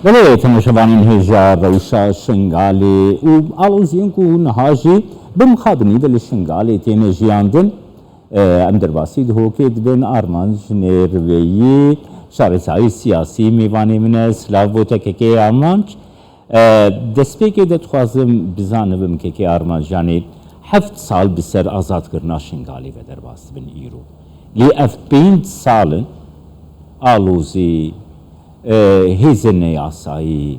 بله تماشاوانین هجار رئیسا شنگالی و آلوزین کو نهاجی بمخابنی دل شنگالی تیمجیاندن ام درباسی ده که دبن آرمان جنروی شارسایی سیاسی میوانی من سلاو بوده که آرمانج دسته که دتخوازم بزنم که آرمان جانی 7 سال بسر آزاد کرنا شنگالی و درباس بن ایرو لی اف 5 سال آلوزی هزن یاسایی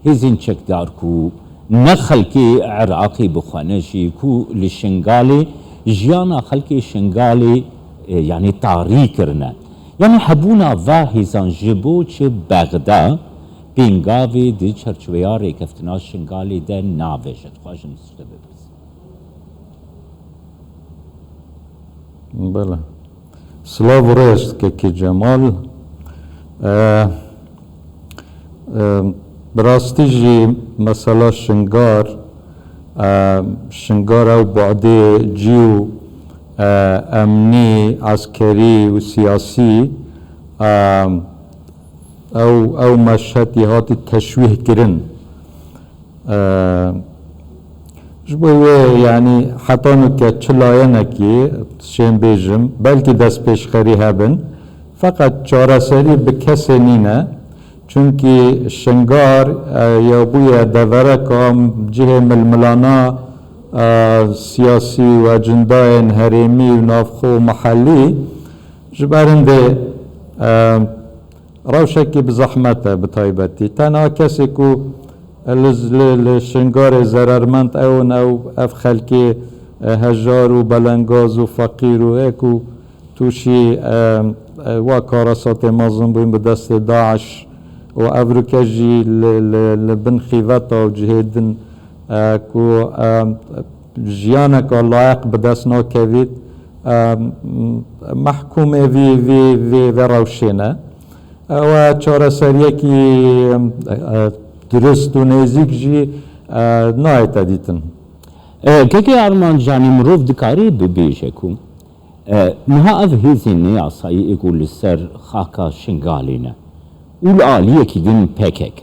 هزن چکدار کو نخلکی عراقی بخوانشی کو لشنگالی جیانا خلکی شنگالی یعنی طاری کرنه یعنی حبونا و هزان جبو چه بغدا پینگاوی دی چرچویا ریکفتنا شنگالی ده ناویشت خواهشن سشته ببرز بله سلاو رشت که جمال براستی جی مثلا شنگار او بعد جیو امنی عسکری و سیاسی او مشهدی هاتی تشویه کرن جبوه یعنی حتی نکه چلایه نکی شین بیجم بلکه دست پیشخری هبن فقط چارسری به کسی نینه چونکی شنگار یا بویا دوره که جه ململانا سیاسی و اجندای هریمی و نافخو محلی جبرنده روشکی بزحمته بطایبتی تنها کسی که لشنگار زررمند اون او اف خلکی هجار و بلنگاز و فقیر و اکو توشی و کاراسات مازن بویم به دست داعش و افروکجی لبن خیوتا و جهیدن کو جیانک لایق به دست ناکوید محکومه وی روشنه و چاره سریکی درست و نزدیک جی نایت دیتن که آرمان جانی مروف دکاری ببیشه کن نها اف هزینه آسایی اگول سر خاکا شنگالینه اول آلیه که دین پکک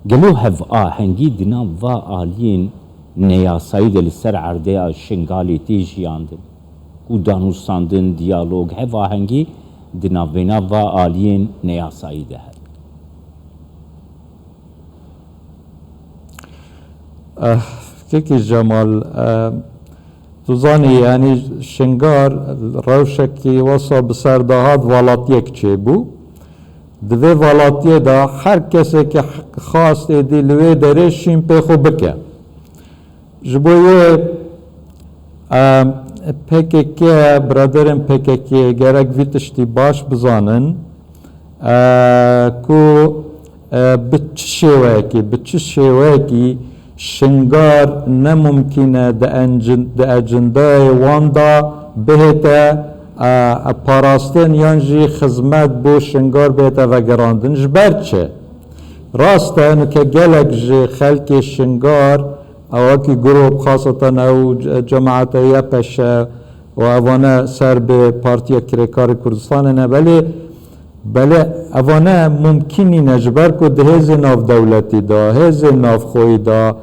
گلو هف آهنگی دینا و آلیین نیاسایی دل سر عرده شنگالی تیجیاندن و دانوستاندن دیالوگ هف آهنگی دینا وینا و آلیین نیاسایی ده که جمال توزانی یعنی شنگار روشکی واسا بسردهات والاتیک چه بو دوی والاتیه دا هر کسی که خواست دیلوی داره شیم پیخو بکه جبوی پکیکه برادرم پکیکه گرک ویتشتی باش بزانن که بچه شوه کی شنگار نممکنه ده اجندای واندا بهتا پاراستن یانجی خدمت بو شنگار بهتا و گراندن جبر چه راسته انو که گلک جی خلق شنگار او اکی گروب خاصتا او جماعت یپش و اوانه سر به پارتیا کریکار کردستان نه بله اوانه ممکنی نجبر که ده هز ناف دولتی دا هز ناف خوی دا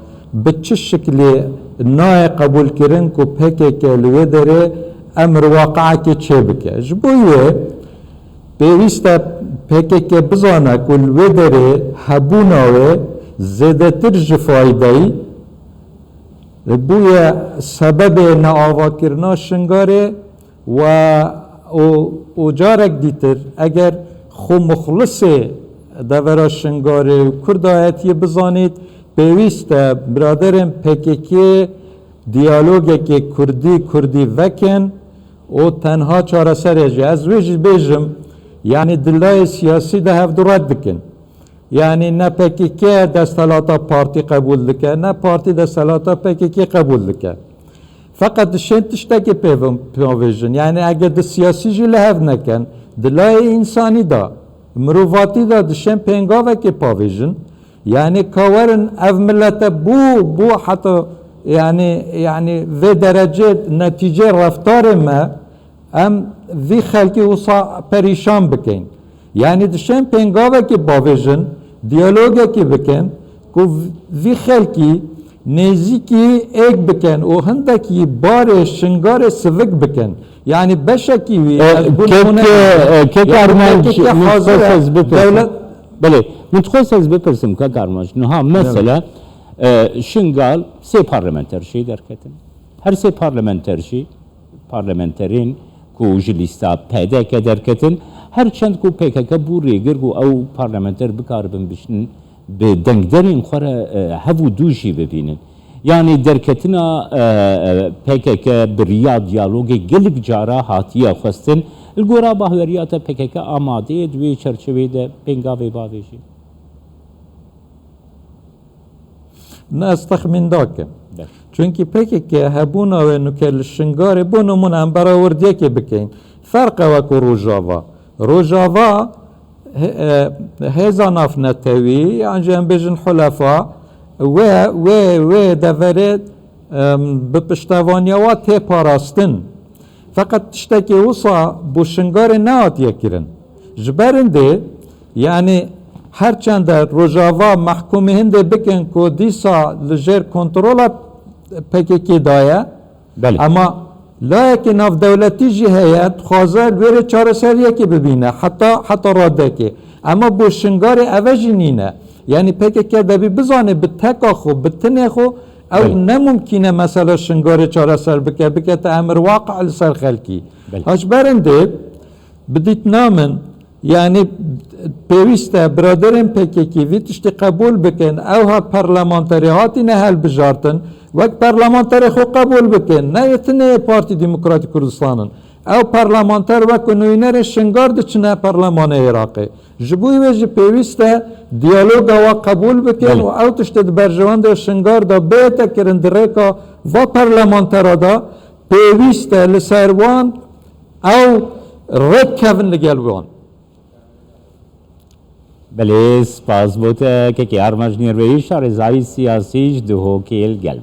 به چه شکلی نای قبول کرن که پکه که لوی داره امر واقعه که چه بکه جبویه پیوسته پکه که بزانه که لوی داره هبوناوه زیده تر جفایدهی بویه سبب ناآوا کرنا شنگاره و جارک دیتر اگر خو مخلص دورا شنگاره کردایتی بزانید پیوسته برادرم پکیکی دیالوگه که کردی وکن و تنها چاره سرجه از ویج بیجم یعنی دلای سیاسی ده هفت رد بکن یعنی نه پکیکی دستالاتا پارتی قبول دکه نه پارتی دستالاتا پکیکی قبول دکه فقط شن تشتکی پیویژن یعنی اگر د سیاسی جی لحظ نکن دلای انسانی دا مروفاتی دا دشن پینگاوه که پاویژن یعنی کاورن اف ملت بو حتی یعنی و درجه نتیجه رفتار ما ام وی خلقی وصا پریشان بکن یعنی دشن پینگاوه که باویژن دیالوگه که بکن که وی خلکی نزیکی ایک بکن و هندکی بار شنگار سوک بکن یعنی بشکی وی از بلونه که کارمانج که حاضر دولت بله متخصص بپرسم که کارمانج نها مثلا شنگال سه پارلمانتر شی درکتن هر سه پارلمانترین کو جلیستا پیدا که درکتن هر چند کو PKK بو ریگر کو او پارلمانتر بکاربن بشن به دنگدرین خوره هفو دوشی ببینن yani derketina PKK biriya diyalogi gelip cara hatiye xwestin il gora bahweriyata PKK amade dwê çerçevede pengavê bavê jî نه تخمین داکن چونکی PKK هبونا و نکل شنگار بو نمونه هم براوردیه که بکن فرق وکو روژاوا هزا ناف نتوی یعنی هم بجن حلفا و دفرد بپشتوانیا و تی پاراستن فقط تشتکی وصا بو شنگار نهات یکرن جبرنده یعنی هرچند روژاوا محکومه هنده بکن که دیسا لجر کنترول PKK دایه اما لایک ناف دولتی جی هیت خوازه ویره چاره سریه که ببینه حتی راده که اما بو شنگار اوجی نینه یعنی PKK دبی بزانه به تکا خو به تنه خو او نممکنه مثلا شنگار چاره سر بکه تا امر واقع لسر خلکی هاش برنده بدیت نامن یعنی پیوسته برادرین PKK وی تشتی قبول بکن او ها پرلمانتری هاتی نه هل بجارتن وقت پرلمانتری خو قبول بکن نه یتنه پارتی دموکراتی کردستانن او پرلمانتر وقت نوینر شنگار دچنه پرلمان عراقی جبوی وجه پیوسته دیالوگ و قبول بکن و او تشتی برجوان ده شنگار ده بیتا کرن درکا و پرلمانتر ده پیوسته لسروان او رد کفن لگلوان بله سپاس بوده که ارمج نیروی شارزایی سیاسیش دهو کل گلم